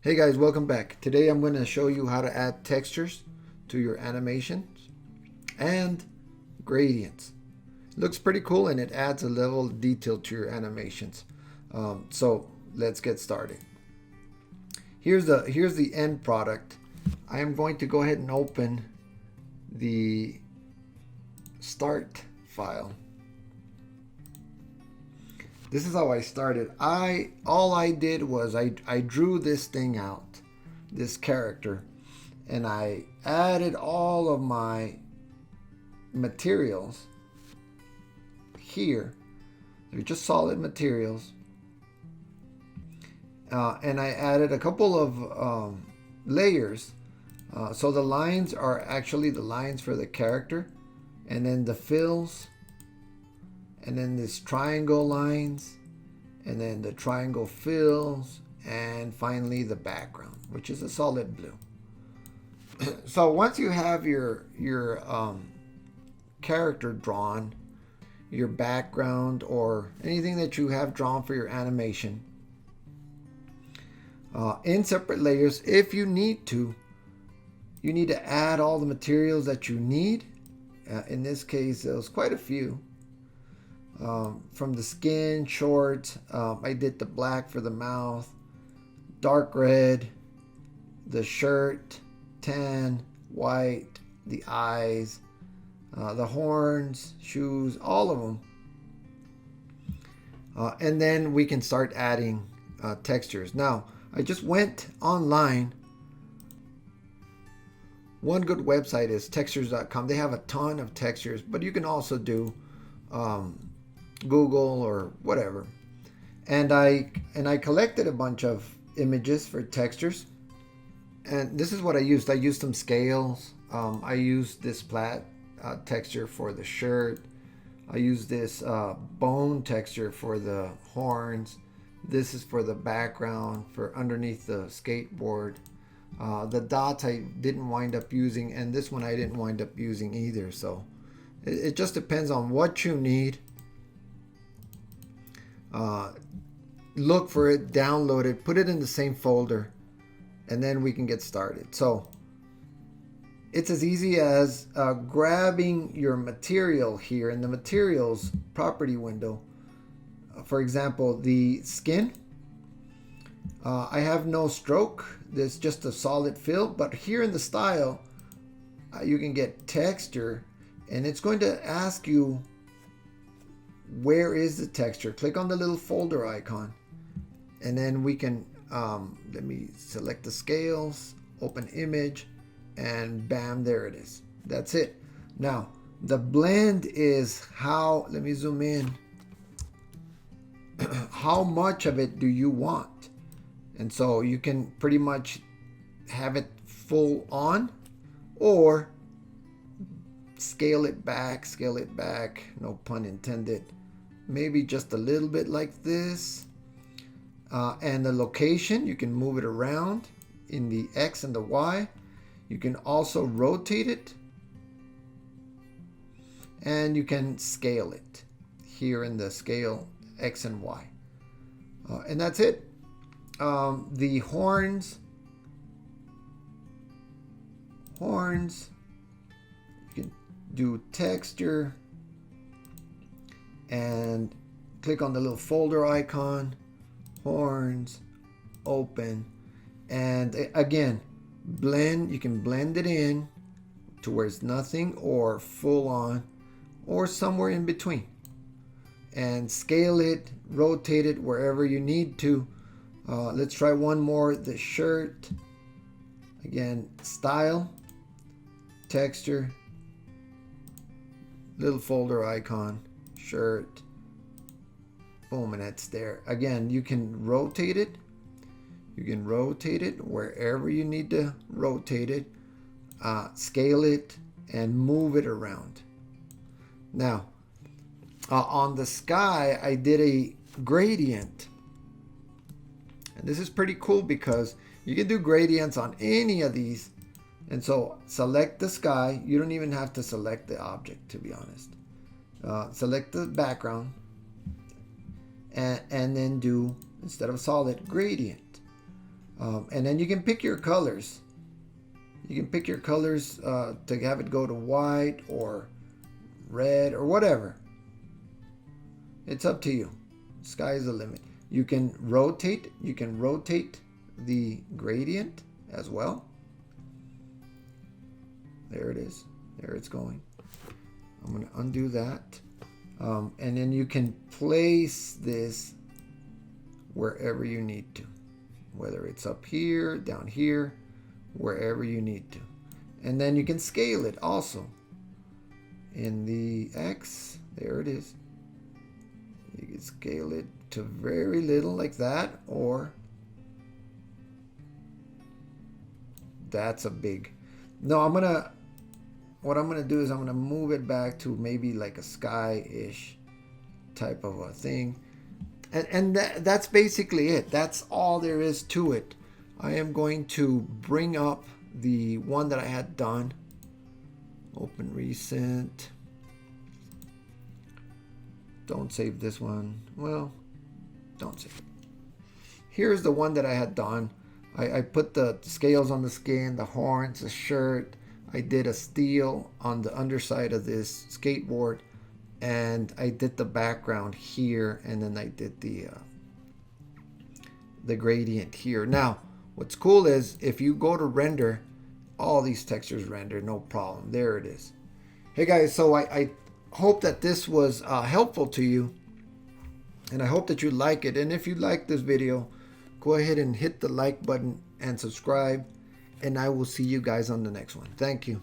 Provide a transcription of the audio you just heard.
Hey guys, welcome back. Today I'm going to show you how to add textures to your animations and gradients. It looks pretty cool and it adds a level of detail to your animations. So let's get started. Here's the end product. I am going to go ahead and open the start file. This is how I started. All I did was I drew this thing out, this character, and I added all of my materials here. They're just solid materials. And I added a couple of layers. So the lines are actually the lines for the character, and then the fills, and then this triangle lines, and then the triangle fills, and finally the background, which is a solid blue. So once you have your character drawn, your background, or anything that you have drawn for your animation, in separate layers, if you need to add all the materials that you need. In this case, there was quite a few. From the skin, short, I did the black for the mouth, dark red, the shirt, tan, white, the eyes, the horns, shoes, all of them. And then we can start adding textures. Now, I just went online. One good website is textures.com. They have a ton of textures, but you can also do Google or whatever. And I collected a bunch of images for textures, and this is what I used. I used some scales. I used this flat texture for the shirt. I used this bone texture for the horns. This is for the background, for underneath the skateboard. The dots I didn't wind up using, and this one I didn't wind up using either. So it just depends on what you need. Look for it, download it, put it in the same folder, and then we can get started. So it's as easy as grabbing your material here in the materials property window. For example, the skin. I have no stroke. There's just a solid fill. But here in the style, you can get texture, and it's going to ask you, where is the texture? Click on the little folder icon, and then we can let me select the scales, open image, and bam, there it is. That's it. Now the blend is how, let me zoom in, how much of it do you want? And so you can pretty much have it full on, or scale it back, no pun intended. Maybe just a little bit like this. And the location, you can move it around in the X and the Y. You can also rotate it, and you can scale it here in the scale X and Y. And that's it. The horns, you can do texture and click on the little folder icon, horns, open, and again, blend. You can blend it in to where it's nothing, or full on, or somewhere in between, and scale it, rotate it wherever you need to. Let's try one more. The shirt, again, style, texture, little folder icon, shirt, boom, and that's there. Again, you can rotate it. You can rotate it wherever you need to rotate it, scale it, and move it around. Now, on the sky, I did a gradient. And this is pretty cool because you can do gradients on any of these. And so select the sky. You don't even have to select the object, to be honest. Select the background, and then do, instead of solid, gradient. And then you can pick your colors. You can pick your colors to have it go to white or red or whatever. It's up to you. Sky's the limit. You can rotate the gradient as well. There it is. There it's going. I'm going to undo that. And then you can place this wherever you need to. Whether it's up here, down here, wherever you need to. And then you can scale it also. In the X, there it is. You can scale it to very little like that, or that's a big. No, what I'm gonna do is I'm gonna move it back to maybe like a sky-ish type of a thing. And that's basically it. That's all there is to it. I am going to bring up the one that I had done. Open recent. Don't save this one. Well, don't save it. Here's the one that I had done. I put the scales on the skin, the horns, the shirt. I did a steel on the underside of this skateboard. And I did the background here, and then I did the gradient here. Now, what's cool is if you go to render, all these textures render, no problem. There it is. Hey guys, so I hope that this was helpful to you, and I hope that you like it. And if you like this video, go ahead and hit the like button and subscribe, and I will see you guys on the next one. Thank you.